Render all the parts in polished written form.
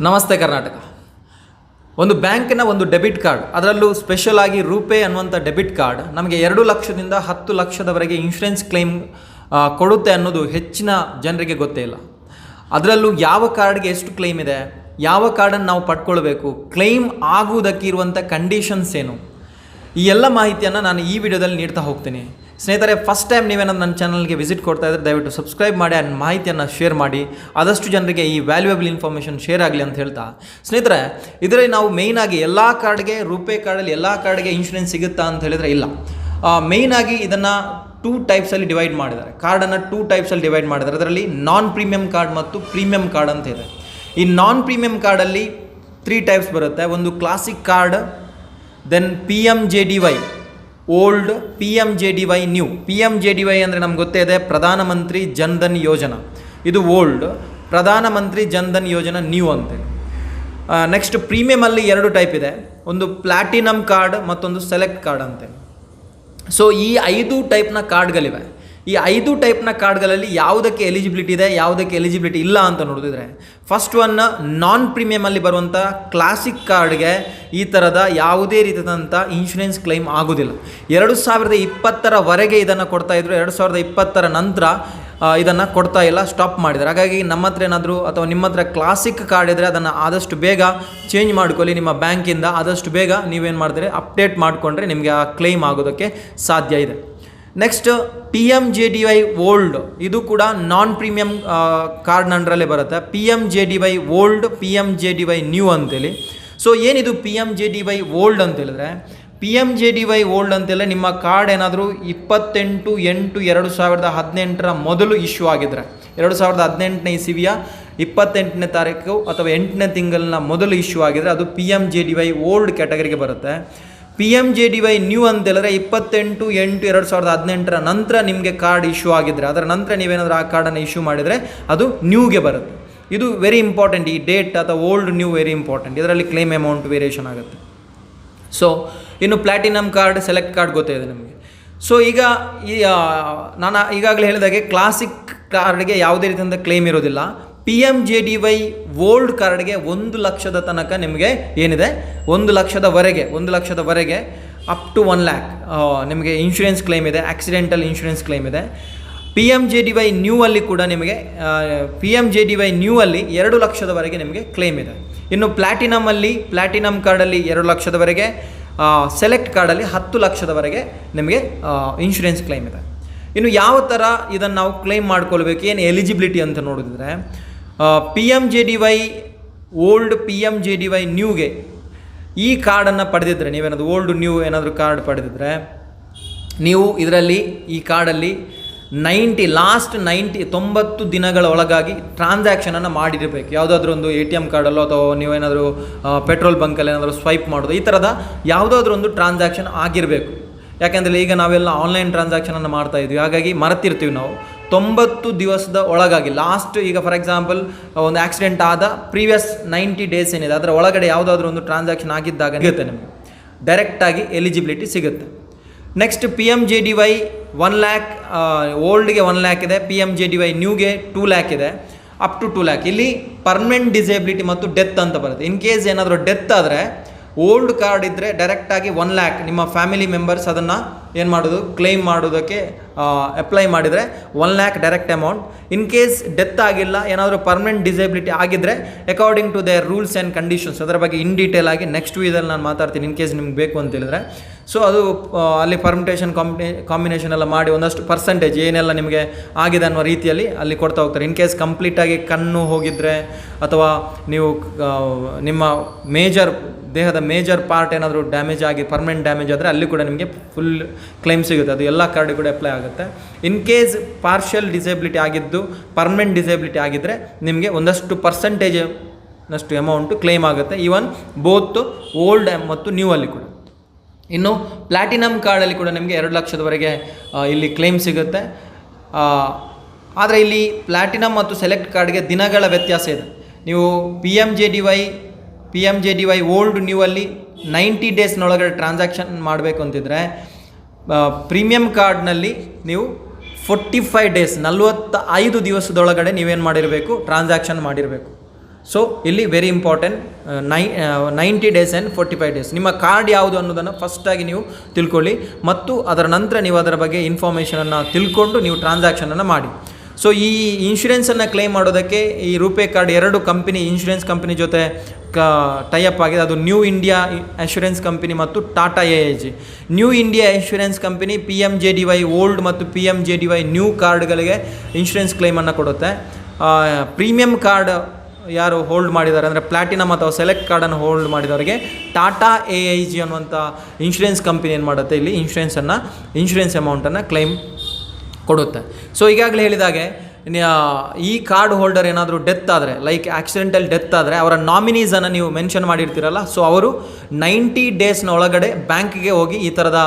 ನಮಸ್ತೆ ಕರ್ನಾಟಕ. ಒಂದು ಬ್ಯಾಂಕಿನ ಒಂದು ಡೆಬಿಟ್ ಕಾರ್ಡ್, ಅದರಲ್ಲೂ ಸ್ಪೆಷಲ್ ಆಗಿ ರೂಪೇ ಅನ್ನುವಂಥ ಡೆಬಿಟ್ ಕಾರ್ಡ್ ನಮಗೆ 2 ಲಕ್ಷದಿಂದ 10 ಲಕ್ಷದವರೆಗೆ ಇನ್ಶೂರೆನ್ಸ್ ಕ್ಲೈಮ್ ಕೊಡುತ್ತೆ ಅನ್ನೋದು ಹೆಚ್ಚಿನ ಜನರಿಗೆ ಗೊತ್ತೇ ಇಲ್ಲ. ಅದರಲ್ಲೂ ಯಾವ ಕಾರ್ಡ್ಗೆ ಎಷ್ಟು ಕ್ಲೈಮ್ ಇದೆ, ಯಾವ ಕಾರ್ಡನ್ನು ನಾವು ಪಡ್ಕೊಳ್ಬೇಕು, ಕ್ಲೈಮ್ ಆಗುವುದಕ್ಕೆ ಇರುವಂಥ ಕಂಡೀಷನ್ಸ್ ಏನು, ಈ ಎಲ್ಲ ಮಾಹಿತಿಯನ್ನು ನಾನು ಈ ವಿಡಿಯೋದಲ್ಲಿ ನೀಡ್ತಾ ಹೋಗ್ತೀನಿ. ಸ್ನೇಹಿತರೆ, ಫಸ್ಟ್ ಟೈಮ್ ನೀವೇನಾದ್ರು ನನ್ನ ಚಾನಲ್ಗೆ ವಿಸಿಟ್ ಕೊಡ್ತಾ ಇದ್ದರೆ ದಯವಿಟ್ಟು ಸಬ್ಸ್ಕ್ರೈಬ್ ಮಾಡಿ, ಆ ಮಾಹಿತಿಯನ್ನು ಶೇರ್ ಮಾಡಿ, ಆದಷ್ಟು ಜನರಿಗೆ ಈ ವ್ಯಾಲ್ಯೂಯಬಲ್ ಇನ್ಫಾರ್ಮೇಷನ್ ಶೇರ್ ಆಗಲಿ ಅಂತ ಹೇಳ್ತಾ, ಸ್ನೇಹಿತರೆ ಇದರಲ್ಲಿ ನಾವು ಮೇಯ್ನಾಗಿ ಎಲ್ಲ ಕಾರ್ಡ್ಗೆ, ರೂಪೇ ಕಾರ್ಡಲ್ಲಿ ಎಲ್ಲ ಕಾರ್ಡ್ಗೆ ಇನ್ಶೂರೆನ್ಸ್ ಸಿಗುತ್ತಾ ಅಂತ ಹೇಳಿದರೆ ಇಲ್ಲ. ಮೇಯ್ನಾಗಿ ಇದನ್ನು 2 ಟೈಪ್ಸಲ್ಲಿ ಡಿವೈಡ್ ಮಾಡಿದ್ದಾರೆ. ಕಾರ್ಡನ್ನು 2 ಟೈಪ್ಸಲ್ಲಿ ಡಿವೈಡ್ ಮಾಡಿದ್ದಾರೆ. ಅದರಲ್ಲಿ ನಾನ್ ಪ್ರೀಮಿಯಂ ಕಾರ್ಡ್ ಮತ್ತು ಪ್ರೀಮಿಯಂ ಕಾರ್ಡ್ ಅಂತ ಇದೆ. ಈ ನಾನ್ ಪ್ರೀಮಿಯಂ ಕಾರ್ಡಲ್ಲಿ 3 ಟೈಪ್ಸ್ ಬರುತ್ತೆ. ಒಂದು classic card, then PMJDY old, PMJDY new. PMJDY ಅಂದರೆ ನಮ್ಗೆ ಗೊತ್ತೇ ಇದೆ, ಪ್ರಧಾನಮಂತ್ರಿ ಜನ್ಧನ್ ಯೋಜನಾ, ಇದು ಓಲ್ಡ್. ಪ್ರಧಾನಮಂತ್ರಿ ಜನ್ಧನ್ ಯೋಜನಾ ನ್ಯೂ ಅಂತೇಳಿ. ನೆಕ್ಸ್ಟ್ ಪ್ರೀಮಿಯಮಲ್ಲಿ 2 ಟೈಪ್ ಇದೆ, ಒಂದು ಪ್ಲಾಟಿನಮ್ ಕಾರ್ಡ್ ಮತ್ತೊಂದು ಸೆಲೆಕ್ಟ್ ಕಾರ್ಡ್ ಅಂತೇಳಿ. ಸೊ ಈ 5 ಟೈಪ್ನ ಕಾರ್ಡ್ಗಳಿವೆ. ಈ 5 ಟೈಪ್ನ ಕಾರ್ಡ್ಗಳಲ್ಲಿ ಯಾವುದಕ್ಕೆ ಎಲಿಜಿಬಿಲಿಟಿ ಇದೆ, ಯಾವುದಕ್ಕೆ ಎಲಿಜಿಬಿಲಿಟಿ ಇಲ್ಲ ಅಂತ ನೋಡಿದ್ರೆ, ಫಸ್ಟ್ ಒನ್ ನಾನ್ ಪ್ರೀಮಿಯಮಲ್ಲಿ ಬರುವಂಥ ಕ್ಲಾಸಿಕ್ ಕಾರ್ಡ್ಗೆ ಈ ಥರದ ಯಾವುದೇ ರೀತಿಯಾದಂಥ ಇನ್ಶೂರೆನ್ಸ್ ಕ್ಲೈಮ್ ಆಗೋದಿಲ್ಲ. 2020ವರೆಗೆ ಇದನ್ನು ಕೊಡ್ತಾಯಿದ್ರು. 2020 ನಂತರ ಇದನ್ನು ಕೊಡ್ತಾ ಇಲ್ಲ, ಸ್ಟಾಪ್ ಮಾಡಿದ್ದಾರೆ. ಹಾಗಾಗಿ ನಮ್ಮ ಹತ್ರ ಏನಾದರೂ ಅಥವಾ ನಿಮ್ಮ ಹತ್ರ ಕ್ಲಾಸಿಕ್ ಕಾರ್ಡ್ ಇದ್ದರೆ ಅದನ್ನು ಆದಷ್ಟು ಬೇಗ ಚೇಂಜ್ ಮಾಡ್ಕೊಳ್ಳಿ. ನಿಮ್ಮ ಬ್ಯಾಂಕಿಂದ ಆದಷ್ಟು ಬೇಗ ನೀವೇನು ಮಾಡಿದ್ರೆ ಅಪ್ಡೇಟ್ ಮಾಡಿಕೊಂಡ್ರೆ ನಿಮಗೆ ಆ ಕ್ಲೈಮ್ ಆಗೋದಕ್ಕೆ ಸಾಧ್ಯ ಇದೆ. ನೆಕ್ಸ್ಟ್ PMJDY ಓಲ್ಡ್, ಇದು ಕೂಡ ನಾನ್ ಪ್ರೀಮಿಯಂ ಕಾರ್ಡ್ ಅಂಡರಲ್ಲೇ ಬರುತ್ತೆ. PMJDY ಓಲ್ಡ್, PMJDY ನ್ಯೂ ಅಂತೇಳಿ. ಸೊ ಏನಿದು PMJDY ಓಲ್ಡ್ ಅಂತ ಹೇಳಿದ್ರೆ, PMJDY ಓಲ್ಡ್ ಅಂತೆಲ್ಲ ನಿಮ್ಮ ಕಾರ್ಡ್ ಏನಾದರೂ 28/8/2018 ಮೊದಲು ಇಶ್ಯೂ ಆಗಿದ್ರೆ, 2018ನೇ ಇಸವಿಯ 28ನೇ ತಾರೀಕು ಅಥವಾ 8ನೇ ತಿಂಗಳಿನ ಮೊದಲು ಇಶ್ಯೂ ಆಗಿದ್ರೆ ಅದು PMJDY ಓಲ್ಡ್ ಕ್ಯಾಟಗರಿಗೆ ಬರುತ್ತೆ. PMJDY ನ್ಯೂ ಅಂತ ಹೇಳಿದ್ರೆ 28/8/2018 ನಂತರ ನಿಮಗೆ ಕಾರ್ಡ್ ಇಶ್ಯೂ ಆಗಿದ್ರೆ, ಅದರ ನಂತರ ನೀವೇನಾದರೂ ಆ ಕಾರ್ಡನ್ನು ಇಶ್ಯೂ ಮಾಡಿದರೆ ಅದು ನ್ಯೂಗೆ ಬರುತ್ತೆ. ಇದು ವೆರಿ ಇಂಪಾರ್ಟೆಂಟ್. ಈ ಡೇಟ್ ಅಥವಾ ಓಲ್ಡ್ ನ್ಯೂ ವೆರಿ ಇಂಪಾರ್ಟೆಂಟ್. ಇದರಲ್ಲಿ ಕ್ಲೈಮ್ ಅಮೌಂಟ್ ವೇರಿಯೇಷನ್ ಆಗುತ್ತೆ. ಸೊ ಇನ್ನು ಪ್ಲಾಟಿನಮ್ ಕಾರ್ಡ್, ಸೆಲೆಕ್ಟ್ ಕಾರ್ಡ್ ಗೊತ್ತಿದೆ ನಿಮಗೆ. ಸೊ ಈಗ ನಾನು ಈಗಾಗಲೇ ಹೇಳಿದಾಗೆ ಕ್ಲಾಸಿಕ್ ಕಾರ್ಡ್ಗೆ ಯಾವುದೇ ರೀತಿಯಿಂದ ಕ್ಲೈಮ್ ಇರೋದಿಲ್ಲ. PMJDY ಓಲ್ಡ್ ಕಾರ್ಡ್ಗೆ 1 ಲಕ್ಷದ ತನಕ ನಿಮಗೆ ಏನಿದೆ, 1 ಲಕ್ಷದವರೆಗೆ ಅಪ್ ಟು 1 ಲ್ಯಾಕ್ ನಿಮಗೆ ಇನ್ಶೂರೆನ್ಸ್ ಕ್ಲೈಮ್ ಇದೆ, ಆಕ್ಸಿಡೆಂಟಲ್ ಇನ್ಶೂರೆನ್ಸ್ ಕ್ಲೈಮ್ ಇದೆ. PMJDY ನ್ಯೂ ಅಲ್ಲಿ ಕೂಡ ನಿಮಗೆ PMJDY ನ್ಯೂ ಅಲ್ಲಿ 2 ಲಕ್ಷದವರೆಗೆ ನಿಮಗೆ ಕ್ಲೈಮ್ ಇದೆ. ಇನ್ನು ಪ್ಲಾಟಿನಮ್ ಕಾರ್ಡಲ್ಲಿ 2 ಲಕ್ಷದವರೆಗೆ, ಸೆಲೆಕ್ಟ್ ಕಾರ್ಡಲ್ಲಿ 10 ಲಕ್ಷದವರೆಗೆ ನಿಮಗೆ ಇನ್ಶೂರೆನ್ಸ್ ಕ್ಲೈಮ್ ಇದೆ. ಇನ್ನು ಯಾವ ಥರ ಇದನ್ನು ನಾವು ಕ್ಲೈಮ್ ಮಾಡ್ಕೊಳ್ಬೇಕು, ಏನು ಎಲಿಜಿಬಿಲಿಟಿ ಅಂತ ನೋಡಿದ್ರೆ, PMJDY ಓಲ್ಡ್, PMJDY ನ್ಯೂಗೆ ಈ ಕಾರ್ಡನ್ನು ಪಡೆದಿದ್ದರೆ, ನೀವೇನಾದರೂ ಓಲ್ಡ್ ನ್ಯೂ ಏನಾದರೂ ಕಾರ್ಡ್ ಪಡೆದಿದ್ದರೆ, ನೀವು ಇದರಲ್ಲಿ ಈ ಕಾರ್ಡಲ್ಲಿ 90 ದಿನಗಳ ಒಳಗಾಗಿ ಟ್ರಾನ್ಸಾಕ್ಷನನ್ನು ಮಾಡಿರಬೇಕು. ಯಾವುದಾದ್ರೂ ಒಂದು ATM ಕಾರ್ಡಲ್ಲೋ ಅಥವಾ ನೀವೇನಾದರೂ ಪೆಟ್ರೋಲ್ ಬಂಕಲ್ಲಿ ಏನಾದರೂ ಸ್ವೈಪ್ ಮಾಡೋದು, ಈ ಥರದ ಯಾವುದಾದ್ರೂ ಒಂದು ಟ್ರಾನ್ಸಾಕ್ಷನ್ ಆಗಿರಬೇಕು. ಯಾಕೆಂದರೆ ಈಗ ನಾವೆಲ್ಲ ಆನ್ಲೈನ್ ಟ್ರಾನ್ಸಾಕ್ಷನನ್ನು ಮಾಡ್ತಾಯಿದ್ವಿ, ಹಾಗಾಗಿ ಮರೆತಿರ್ತೀವಿ ನಾವು. 90 ದಿವಸದ ಒಳಗಾಗಿ ಲಾಸ್ಟ್, ಈಗ ಫಾರ್ ಎಕ್ಸಾಂಪಲ್ ಒಂದು ಆಕ್ಸಿಡೆಂಟ್ ಆದ ಪ್ರೀವಿಯಸ್ 90 ಡೇಸ್ ಏನಿದೆ ಅದರ ಒಳಗಡೆ ಯಾವುದಾದ್ರೂ ಒಂದು ಟ್ರಾನ್ಸಾಕ್ಷನ್ ಆಗಿದ್ದಾಗ ಸಿಗುತ್ತೆ, ನಿಮಗೆ ಡೈರೆಕ್ಟಾಗಿ ಎಲಿಜಿಬಿಲಿಟಿ ಸಿಗುತ್ತೆ. ನೆಕ್ಸ್ಟ್ PMJDY 1 ಲ್ಯಾಕ್, ಓಲ್ಡ್ಗೆ 1 ಲ್ಯಾಕ್ ಇದೆ, PMJDY ನ್ಯೂಗೆ 2 ಲ್ಯಾಕ್ ಇದೆ, ಅಪ್ ಟು 2 ಲ್ಯಾಕ್. ಇಲ್ಲಿ ಪರ್ಮನೆಂಟ್ ಡಿಸೇಬಿಲಿಟಿ ಮತ್ತು ಡೆತ್ ಅಂತ ಬರುತ್ತೆ. ಇನ್ ಕೇಸ್ ಏನಾದರೂ ಡೆತ್ ಆದರೆ, ಓಲ್ಡ್ ಕಾರ್ಡ್ ಇದ್ದರೆ ಡೈರೆಕ್ಟಾಗಿ 1 ಲ್ಯಾಕ್ ನಿಮ್ಮ ಫ್ಯಾಮಿಲಿ ಮೆಂಬರ್ಸ್ ಅದನ್ನು ಏನು ಮಾಡೋದು, ಕ್ಲೈಮ್ ಮಾಡೋದಕ್ಕೆ ಅಪ್ಲೈ ಮಾಡಿದರೆ 1 lakh direct amount. In case death ಆಗಿಲ್ಲ, ಏನಾದರೂ ಪರ್ಮನೆಂಟ್ ಡಿಸೇಬಿಲಿಟಿ ಆಗಿದ್ದರೆ according to their rules and conditions, ಅದರ ಬಗ್ಗೆ ಇನ್ ಡೀಟೇಲ್ ಆಗಿ ನೆಕ್ಸ್ಟ್ ವೀಡಿಯೋದಲ್ಲಿ ನಾನು ಮಾತಾಡ್ತೀನಿ, ಇನ್ ಕೇಸ್ ನಿಮ್ಗೆ ಬೇಕು ಅಂತ ಹೇಳಿದ್ರೆ. ಸೊ ಅದು ಅಲ್ಲಿ ಪರ್ಮಿಟೇಷನ್ ಕಾಂಬಿನೇಷನ್ ಎಲ್ಲ ಮಾಡಿ ಒಂದಷ್ಟು ಪರ್ಸೆಂಟೇಜ್ ಏನೆಲ್ಲ ನಿಮಗೆ ಆಗಿದೆ ಅನ್ನೋ ರೀತಿಯಲ್ಲಿ ಅಲ್ಲಿ ಕೊಡ್ತಾ ಹೋಗ್ತಾರೆ. ಇನ್ ಕೇಸ್ ಕಂಪ್ಲೀಟಾಗಿ ಕಣ್ಣು ಹೋಗಿದ್ದರೆ ಅಥವಾ ನೀವು ನಿಮ್ಮ ದೇಹದ ಮೇಜರ್ ಪಾರ್ಟ್ ಏನಾದರೂ ಡ್ಯಾಮೇಜ್ ಆಗಿ ಪರ್ಮನೆಂಟ್ ಡ್ಯಾಮೇಜ್ ಆದರೆ ಅಲ್ಲಿ ಕೂಡ ನಿಮಗೆ ಫುಲ್ ಕ್ಲೈಮ್ ಸಿಗುತ್ತೆ. ಅದು ಎಲ್ಲ ಕಾರ್ಡಿಗೆ ಕೂಡ ಅಪ್ಲೈ ಆಗುತ್ತೆ. ಇನ್ ಕೇಸ್ ಪಾರ್ಷಿಯಲ್ ಡಿಸೇಬಿಲಿಟಿ ಆಗಿದ್ದು ಪರ್ಮನೆಂಟ್ ಡಿಸೇಬಿಲಿಟಿ ಆಗಿದ್ದರೆ ನಿಮಗೆ ಒಂದಷ್ಟು ಪರ್ಸೆಂಟೇಜ್ನಷ್ಟು ಅಮೌಂಟು ಕ್ಲೈಮ್ ಆಗುತ್ತೆ, ಈವನ್ ಬೋತ್ ಓಲ್ಡ್ ಮತ್ತು ನ್ಯೂ ಅಲ್ಲಿ ಕೂಡ. ಇನ್ನು ಪ್ಲಾಟಿನಮ್ ಕಾರ್ಡಲ್ಲಿ ಕೂಡ ನಿಮಗೆ 2 ಲಕ್ಷದವರೆಗೆ ಇಲ್ಲಿ ಕ್ಲೈಮ್ ಸಿಗುತ್ತೆ. ಆದರೆ ಇಲ್ಲಿ ಪ್ಲಾಟಿನಮ್ ಮತ್ತು ಸೆಲೆಕ್ಟ್ ಕಾರ್ಡ್ಗೆ ದಿನಗಳ ವ್ಯತ್ಯಾಸ ಇದೆ. ನೀವು PMJDY ಓಲ್ಡ್ ನ್ಯೂ ಅಲ್ಲಿ 90 ಡೇಸ್ನೊಳಗಡೆ ಟ್ರಾನ್ಸಾಕ್ಷನ್ ಮಾಡಬೇಕು ಅಂತಿದ್ರೆ, ಪ್ರೀಮಿಯಂ ಕಾರ್ಡ್ನಲ್ಲಿ ನೀವು 45 ಡೇಸ್ 45 ದಿವಸದೊಳಗಡೆ ನೀವೇನು ಮಾಡಿರಬೇಕು, ಟ್ರಾನ್ಸಾಕ್ಷನ್ ಮಾಡಿರಬೇಕು. ಸೊ ಇಲ್ಲಿ very important 90 days and 45 days ನಿಮ್ಮ ಕಾರ್ಡ್ ಯಾವುದು ಅನ್ನೋದನ್ನು ಫಸ್ಟಾಗಿ ನೀವು ತಿಳ್ಕೊಳ್ಳಿ, ಮತ್ತು ಅದರ ನಂತರ ನೀವು ಅದರ ಬಗ್ಗೆ ಇನ್ಫಾರ್ಮೇಷನನ್ನು ತಿಳ್ಕೊಂಡು ನೀವು ಟ್ರಾನ್ಸಾಕ್ಷನನ್ನು ಮಾಡಿ. ಸೊ ಈ ಇನ್ಶೂರೆನ್ಸನ್ನು ಕ್ಲೈಮ್ ಮಾಡೋದಕ್ಕೆ ಈ RuPay card 2 company insurance company ಜೊತೆ ಟೈಅಪ್ ಆಗಿದೆ. ಅದು ನ್ಯೂ ಇಂಡಿಯಾ ಇನ್ಶೂರೆನ್ಸ್ ಕಂಪನಿ ಮತ್ತು Tata AIG. New India insurance company PMJDY old ಮತ್ತು PMJDY ನ್ಯೂ ಕಾರ್ಡ್ಗಳಿಗೆ ಇನ್ಶೂರೆನ್ಸ್ ಕ್ಲೈಮನ್ನು ಕೊಡುತ್ತೆ. ಪ್ರೀಮಿಯಂ ಕಾರ್ಡ್ ಯಾರು ಹೋಲ್ಡ್ ಮಾಡಿದ್ದಾರೆ ಅಂದರೆ ಪ್ಲಾಟಿನಮ್ ಅಥವಾ ಸೆಲೆಕ್ಟ್ ಕಾರ್ಡನ್ನು ಹೋಲ್ಡ್ ಮಾಡಿದವರಿಗೆ ಟಾಟಾ AIG ಅನ್ನುವಂಥ ಇನ್ಶೂರೆನ್ಸ್ ಕಂಪನಿ ಏನು ಮಾಡುತ್ತೆ, ಇಲ್ಲಿ ಇನ್ಶೂರೆನ್ಸ್ ಅಮೌಂಟನ್ನು ಕ್ಲೈಮ್ ಕೊಡುತ್ತೆ. ಸೊ ಈಗಾಗಲೇ ಹೇಳಿದಾಗೆ ಈ ಕಾರ್ಡ್ ಹೋಲ್ಡರ್ ಏನಾದರೂ ಡೆತ್ ಆದರೆ, ಲೈಕ್ ಆಕ್ಸಿಡೆಂಟಲ್ ಡೆತ್ ಆದರೆ, ಅವರ ನಾಮಿನೀಸನ್ನು ನೀವು ಮೆನ್ಷನ್ ಮಾಡಿರ್ತೀರಲ್ಲ, ಸೊ ಅವರು 90 ಡೇಸ್ನ ಒಳಗಡೆ ಬ್ಯಾಂಕಿಗೆ ಹೋಗಿ ಈ ಥರದ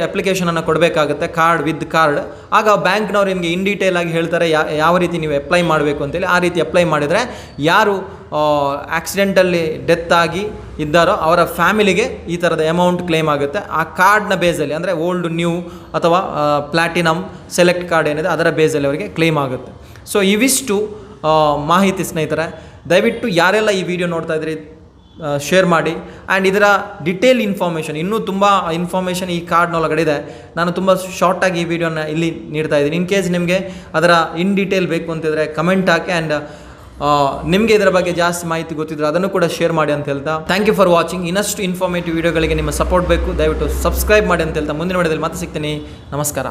ಅಪ್ಲಿಕೇಶನನ್ನು ಕೊಡಬೇಕಾಗುತ್ತೆ, ಕಾರ್ಡ್ ವಿತ್ ಕಾರ್ಡ್. ಆಗ ಬ್ಯಾಂಕ್ನವ್ರು ನಿಮಗೆ ಇನ್ ಡೀಟೇಲ್ ಆಗಿ ಹೇಳ್ತಾರೆ ಯಾವ ರೀತಿ ನೀವು ಅಪ್ಲೈ ಮಾಡಬೇಕು ಅಂತೇಳಿ. ಆ ರೀತಿ ಅಪ್ಲೈ ಮಾಡಿದರೆ ಯಾರು ಆಕ್ಸಿಡೆಂಟಲ್ಲಿ ಡೆತ್ ಆಗಿ ಇದ್ದಾರೋ ಅವರ ಫ್ಯಾಮಿಲಿಗೆ ಈ ಥರದ ಅಮೌಂಟ್ ಕ್ಲೇಮ್ ಆಗುತ್ತೆ. ಆ ಕಾರ್ಡ್ನ ಬೇಸಲ್ಲಿ, ಅಂದರೆ ಓಲ್ಡ್ ನ್ಯೂ ಅಥವಾ ಪ್ಲಾಟಿನಮ್ ಸೆಲೆಕ್ಟ್ ಕಾರ್ಡ್ ಏನಿದೆ ಅದರ ಬೇಸಲ್ಲಿ ಅವರಿಗೆ ಕ್ಲೇಮ್ ಆಗುತ್ತೆ. ಸೊ ಇವಿಷ್ಟು ಮಾಹಿತಿ ಸ್ನೇಹಿತರೆ. ದಯವಿಟ್ಟು ಯಾರೆಲ್ಲ ಈ ವಿಡಿಯೋ ನೋಡ್ತಾ ಇದ್ರಿ ಶೇರ್ ಮಾಡಿ. ಆ್ಯಂಡ್ ಇದರ ಡಿಟೇಲ್ ಇನ್ಫಾರ್ಮೇಷನ್, ಇನ್ನೂ ತುಂಬ ಇನ್ಫಾರ್ಮೇಷನ್ ಈ ಕಾರ್ಡ್ನೊಳಗಡೆ ಇದೆ. ನಾನು ತುಂಬ ಶಾರ್ಟಾಗಿ ಈ ವಿಡಿಯೋನ ಇಲ್ಲಿ ನೀಡ್ತಾ ಇದ್ದೀನಿ. ಇನ್ ಕೇಸ್ ನಿಮಗೆ ಅದರ ಇನ್ ಡೀಟೇಲ್ ಬೇಕು ಅಂತಿದ್ರೆ ಕಮೆಂಟ್ ಹಾಕಿ. ಆ್ಯಂಡ್ ನಿಮಗೆ ಇದರ ಬಗ್ಗೆ ಜಾಸ್ತಿ ಮಾಹಿತಿ ಗೊತ್ತಿದ್ರೆ ಅದನ್ನು ಕೂಡ ಶೇರ್ ಮಾಡಿ ಅಂತ ಹೇಳ್ತಾ, ಥ್ಯಾಂಕ್ ಯು ಫಾರ್ ವಾಚಿಂಗ್. ಇನ್ನಷ್ಟು ಇನ್ಫಾರ್ಮೇಟಿವ್ ವಿಡಿಯೋಗಳಿಗೆ ನಿಮ್ಮ ಸಪೋರ್ಟ್ ಬೇಕು. ದಯವಿಟ್ಟು ಸಬ್ಸ್ಕ್ರೈಬ್ ಮಾಡಿ ಅಂತ ಹೇಳ್ತಾ ಮುಂದಿನ ವಿಡಿಯೋದಲ್ಲಿ ಮತ್ತೆ ಸಿಗ್ತೀನಿ. ನಮಸ್ಕಾರ.